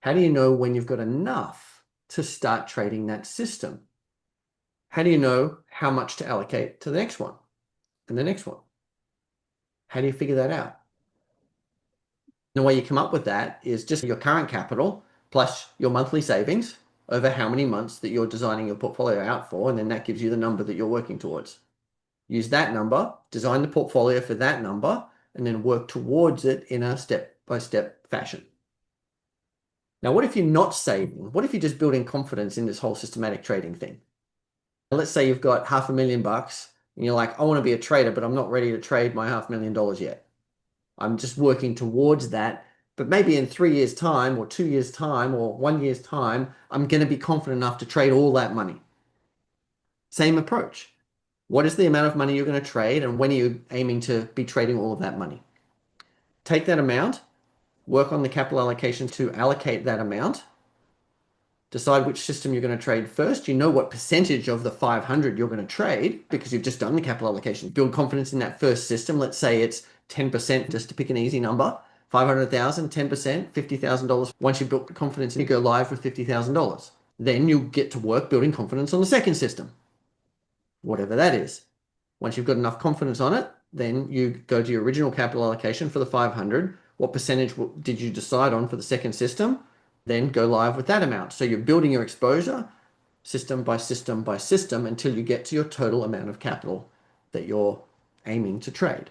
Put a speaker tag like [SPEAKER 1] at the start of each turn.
[SPEAKER 1] How do you know when you've got enough to start trading that system? How do you know how much to allocate to the next one and the next one? How do you figure that out? The way you come up with that is just your current capital plus your monthly savings over how many months that you're designing your portfolio out for, and then that gives you the number that you're working towards. Use that number, design the portfolio for that number, and then work towards it in a step-by-step fashion. Now, what if you're not saving? What if you're just building confidence in this whole systematic trading thing? Let's say you've got $500,000 and you're like, I want to be a trader, but I'm not ready to trade my $500,000 yet. I'm just working towards that. But maybe in 3 years' time or 2 years' time or 1 year's time, I'm going to be confident enough to trade all that money. Same approach. What is the amount of money you're going to trade, and when are you aiming to be trading all of that money? Take that amount, work on the capital allocation to allocate that amount, decide which system you're going to trade first. You know what percentage of the 500 you're going to trade because you've just done the capital allocation. Build confidence in that first system. Let's say it's 10%, just to pick an easy number. 500,000, 10%, $50,000. Once you've built confidence, you go live with $50,000. Then you get to work building confidence on the second system, whatever that is. Once you've got enough confidence on it, then you go to your original capital allocation for the 500. What percentage did you decide on for the second system? Then go live with that amount. So you're building your exposure system by system by system until you get to your total amount of capital that you're aiming to trade.